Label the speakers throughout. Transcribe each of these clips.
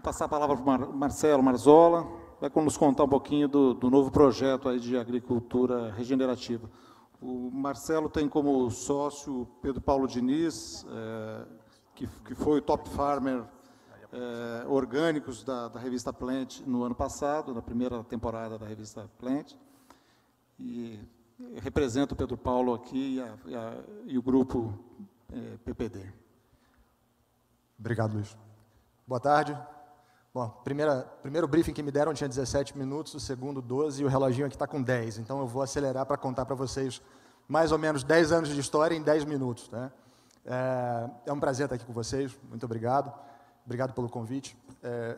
Speaker 1: Vou passar a palavra para o Marcelo Marzola, vai nos contar um pouquinho do novo projeto aí de agricultura regenerativa. O Marcelo tem como sócio Pedro Paulo Diniz, que foi o top farmer orgânicos da revista Plant no ano passado, na primeira temporada da revista Plant. E representa o Pedro Paulo aqui e o grupo PPD.
Speaker 2: Obrigado, Luiz. Boa tarde. Bom, primeiro briefing que me deram tinha 17 minutos, o segundo 12 e o reloginho aqui está com 10. Então eu vou acelerar para contar para vocês mais ou menos 10 anos de história em 10 minutos. Né? É um prazer estar aqui com vocês, muito obrigado. Obrigado pelo convite.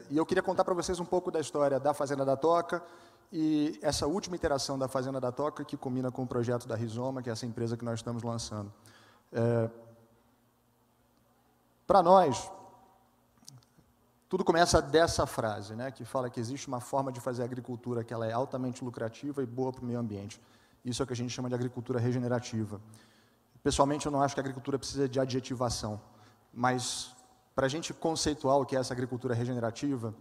Speaker 2: E eu queria contar para vocês um pouco da história da Fazenda da Toca e essa última iteração da Fazenda da Toca que combina com o projeto da Rizoma, que é essa empresa que nós estamos lançando. Para nós, tudo começa dessa frase, né, que fala que existe uma forma de fazer agricultura que ela é altamente lucrativa e boa para o meio ambiente. Isso é o que a gente chama de agricultura regenerativa. Pessoalmente, eu não acho que a agricultura precisa de adjetivação, mas para a gente conceituar o que é essa agricultura regenerativa,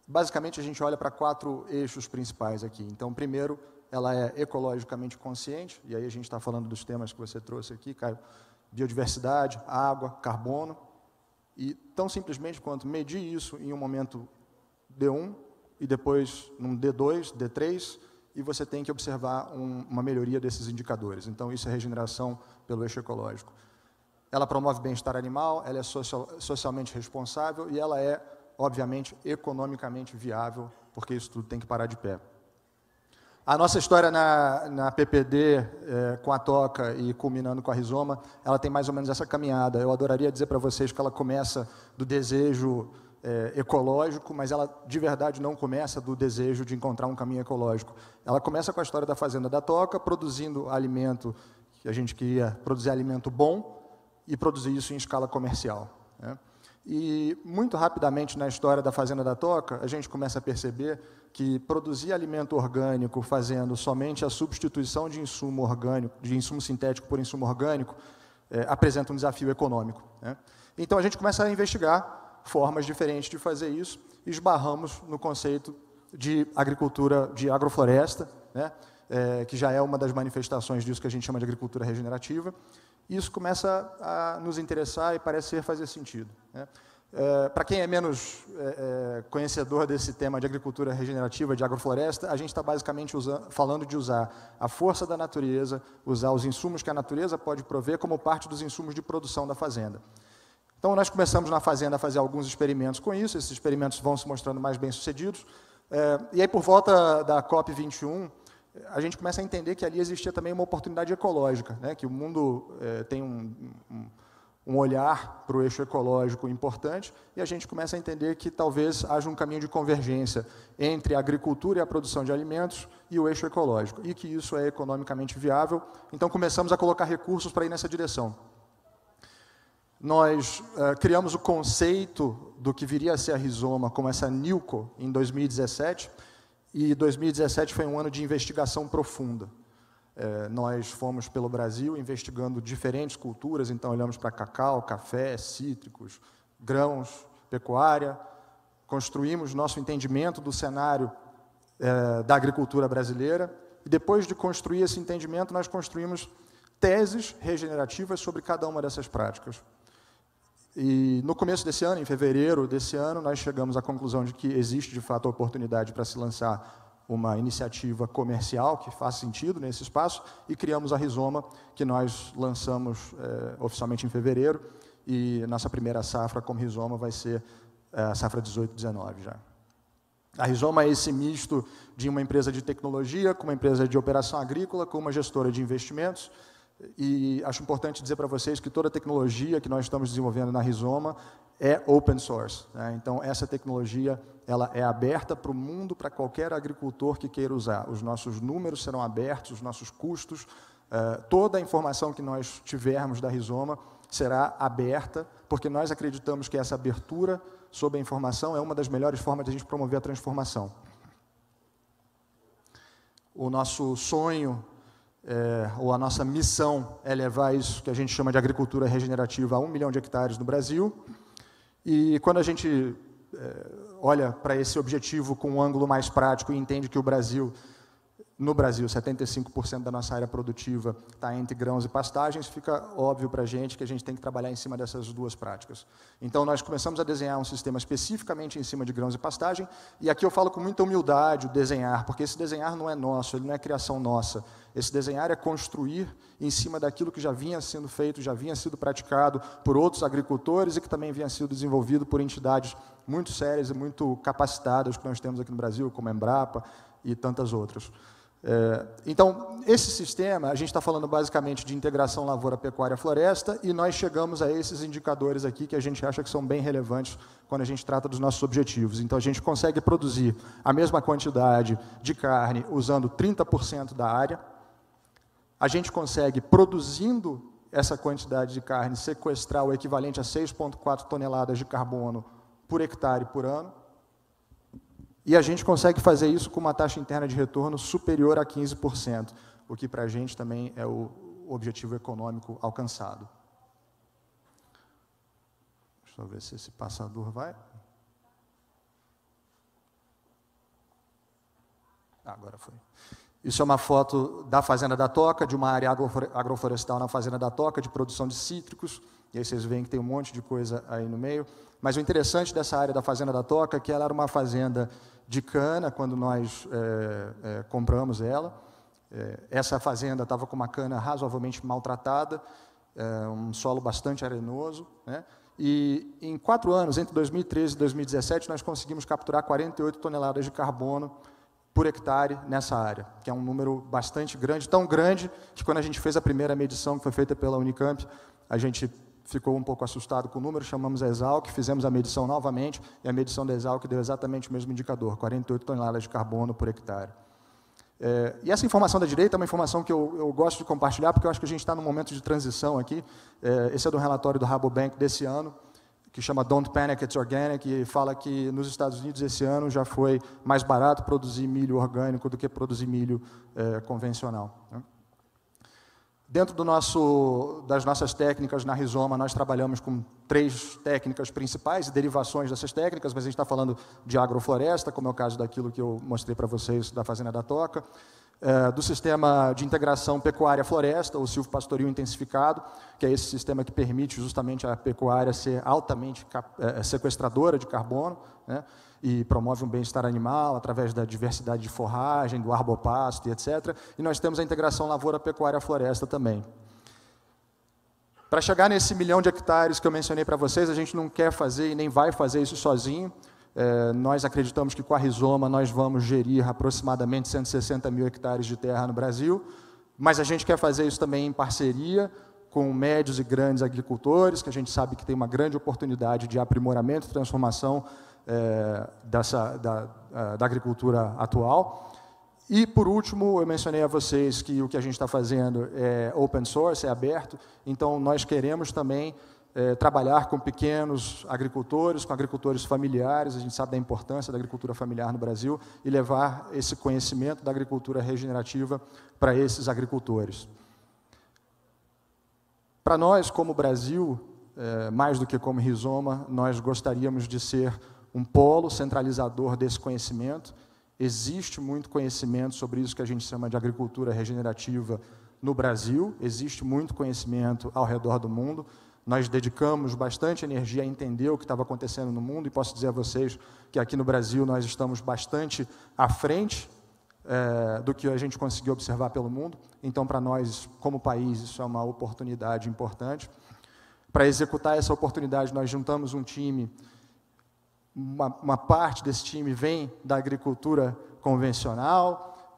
Speaker 2: basicamente a gente olha para 4 eixos principais aqui. Então, primeiro, ela é ecologicamente consciente, e aí a gente está falando dos temas que você trouxe aqui, Caio, biodiversidade, água, carbono, e tão simplesmente quanto medir isso em um momento D1 e depois num D2, D3, e você tem que observar uma melhoria desses indicadores. Então, isso é regeneração pelo eixo ecológico. Ela promove bem-estar animal, ela é socialmente responsável e ela é, obviamente, economicamente viável, porque isso tudo tem que parar de pé. A nossa história na PPD, com a Toca e culminando com a Rizoma, ela tem mais ou menos essa caminhada. Eu adoraria dizer para vocês que ela começa do desejo ecológico, mas ela de verdade não começa do desejo de encontrar um caminho ecológico. Ela começa com a história da Fazenda da Toca, produzindo alimento, que a gente queria produzir alimento bom e produzir isso em escala comercial. Né? E, muito rapidamente, na história da Fazenda da Toca, a gente começa a perceber que produzir alimento orgânico fazendo somente a substituição de insumo orgânico, de insumo sintético por insumo orgânico, apresenta um desafio econômico. Né? Então, a gente começa a investigar formas diferentes de fazer isso e esbarramos no conceito de agricultura de agrofloresta, né? Que já é uma das manifestações disso que a gente chama de agricultura regenerativa. Isso começa a nos interessar e parece fazer sentido. Né? Para quem é menos conhecedor desse tema de agricultura regenerativa, de agrofloresta, a gente está basicamente falando de usar a força da natureza, usar os insumos que a natureza pode prover como parte dos insumos de produção da fazenda. Então, nós começamos na fazenda a fazer alguns experimentos com isso, esses experimentos vão se mostrando mais bem-sucedidos, e aí, por volta da COP21, a gente começa a entender que ali existia também uma oportunidade ecológica, né? Que o mundo tem um olhar para o eixo ecológico importante, e a gente começa a entender que talvez haja um caminho de convergência entre a agricultura e a produção de alimentos e o eixo ecológico, e que isso é economicamente viável. Então, começamos a colocar recursos para ir nessa direção. Nós criamos o conceito do que viria a ser a Rizoma como essa NILCO em 2017, e 2017 foi um ano de investigação profunda. Nós fomos pelo Brasil investigando diferentes culturas, então olhamos para cacau, café, cítricos, grãos, pecuária, construímos nosso entendimento do cenário da agricultura brasileira, e depois de construir esse entendimento, nós construímos teses regenerativas sobre cada uma dessas práticas. E no começo desse ano, em fevereiro desse ano, nós chegamos à conclusão de que existe, de fato, a oportunidade para se lançar uma iniciativa comercial que faça sentido nesse espaço, e criamos a Rizoma, que nós lançamos oficialmente em fevereiro, e nossa primeira safra como Rizoma vai ser a safra 18/19 já. A Rizoma é esse misto de uma empresa de tecnologia com uma empresa de operação agrícola, com uma gestora de investimentos. E acho importante dizer para vocês que toda a tecnologia que nós estamos desenvolvendo na Rizoma é open source. Né? Então, essa tecnologia ela é aberta para o mundo, para qualquer agricultor que queira usar. Os nossos números serão abertos, os nossos custos, toda a informação que nós tivermos da Rizoma será aberta, porque nós acreditamos que essa abertura sobre a informação é uma das melhores formas de a gente promover a transformação. O nosso sonho ou a nossa missão é levar isso que a gente chama de agricultura regenerativa a 1 milhão de hectares no Brasil. E quando a gente olha para esse objetivo com um ângulo mais prático e entende que no Brasil, 75% da nossa área produtiva está entre grãos e pastagens, fica óbvio para a gente que a gente tem que trabalhar em cima dessas duas práticas. Então, nós começamos a desenhar um sistema especificamente em cima de grãos e pastagem, e aqui eu falo com muita humildade o desenhar, porque esse desenhar não é nosso, ele não é criação nossa. Esse desenhar é construir em cima daquilo que já vinha sendo feito, já vinha sido praticado por outros agricultores e que também vinha sido desenvolvido por entidades muito sérias e muito capacitadas que nós temos aqui no Brasil, como a Embrapa e tantas outras. Então, esse sistema, a gente está falando basicamente de integração lavoura-pecuária-floresta, e nós chegamos a esses indicadores aqui que a gente acha que são bem relevantes quando a gente trata dos nossos objetivos. Então, a gente consegue produzir a mesma quantidade de carne usando 30% da área, a gente consegue, produzindo essa quantidade de carne, sequestrar o equivalente a 6,4 toneladas de carbono por hectare por ano, e a gente consegue fazer isso com uma taxa interna de retorno superior a 15%, o que para a gente também é o objetivo econômico alcançado. Deixa eu ver se esse passador vai. Agora foi. Isso é uma foto da Fazenda da Toca, de uma área agroflorestal na Fazenda da Toca, de produção de cítricos, e aí vocês veem que tem um monte de coisa aí no meio. Mas o interessante dessa área da Fazenda da Toca é que ela era uma fazenda de cana, quando nós compramos ela. Essa fazenda estava com uma cana razoavelmente maltratada, um solo bastante arenoso, né? E em 4 anos, entre 2013 e 2017, nós conseguimos capturar 48 toneladas de carbono por hectare nessa área, que é um número bastante grande, tão grande que quando a gente fez a primeira medição, que foi feita pela Unicamp, a gente ficou um pouco assustado com o número, chamamos a Exalc, fizemos a medição novamente, e a medição da Exalc deu exatamente o mesmo indicador, 48 toneladas de carbono por hectare. E essa informação da direita é uma informação que eu gosto de compartilhar, porque eu acho que a gente está num momento de transição aqui. Esse é do relatório do Rabobank desse ano, que chama Don't Panic, It's Organic, e fala que nos Estados Unidos esse ano já foi mais barato produzir milho orgânico do que produzir milho convencional, né? Dentro das nossas técnicas na Rizoma, nós trabalhamos com 3 técnicas principais e derivações dessas técnicas, mas a gente está falando de agrofloresta, como é o caso daquilo que eu mostrei para vocês da Fazenda da Toca, do sistema de integração pecuária-floresta, o silvopastoril intensificado, que é esse sistema que permite justamente a pecuária ser altamente sequestradora de carbono, né, e promove um bem-estar animal através da diversidade de forragem, do arbopasto e etc. E nós temos a integração lavoura-pecuária-floresta também. Para chegar nesse 1 milhão de hectares que eu mencionei para vocês, a gente não quer fazer e nem vai fazer isso sozinho. Nós acreditamos que com a Rizoma nós vamos gerir aproximadamente 160 mil hectares de terra no Brasil, mas a gente quer fazer isso também em parceria com médios e grandes agricultores, que a gente sabe que tem uma grande oportunidade de aprimoramento e transformação da agricultura atual. E, por último, eu mencionei a vocês que o que a gente está fazendo é open source, é aberto, então nós queremos também trabalhar com pequenos agricultores, com agricultores familiares, a gente sabe da importância da agricultura familiar no Brasil, e levar esse conhecimento da agricultura regenerativa para esses agricultores. Para nós, como Brasil, mais do que como Rizoma, nós gostaríamos de ser um polo centralizador desse conhecimento. Existe muito conhecimento sobre isso que a gente chama de agricultura regenerativa no Brasil, existe muito conhecimento ao redor do mundo. Nós dedicamos bastante energia a entender o que estava acontecendo no mundo, e posso dizer a vocês que aqui no Brasil nós estamos bastante à frente do que a gente conseguiu observar pelo mundo. Então, para nós, como país, isso é uma oportunidade importante. Para executar essa oportunidade, nós juntamos um time. Uma parte desse time vem da agricultura convencional,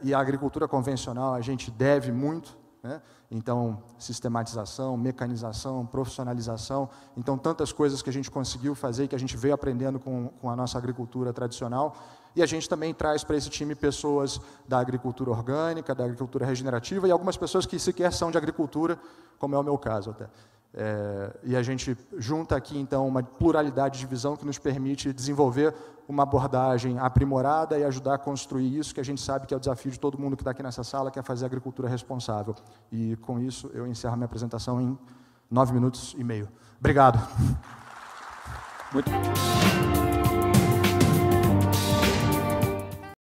Speaker 2: e a agricultura convencional a gente deve muito, né? Então, sistematização, mecanização, profissionalização, então tantas coisas que a gente conseguiu fazer e que a gente veio aprendendo com a nossa agricultura tradicional, e a gente também traz para esse time pessoas da agricultura orgânica, da agricultura regenerativa, e algumas pessoas que sequer são de agricultura, como é o meu caso até. E a gente junta aqui, então, uma pluralidade de visão que nos permite desenvolver uma abordagem aprimorada e ajudar a construir isso, que a gente sabe que é o desafio de todo mundo que está aqui nessa sala, que é fazer agricultura responsável. E, com isso, eu encerro minha apresentação em 9 minutos e meio. Obrigado.
Speaker 1: Muito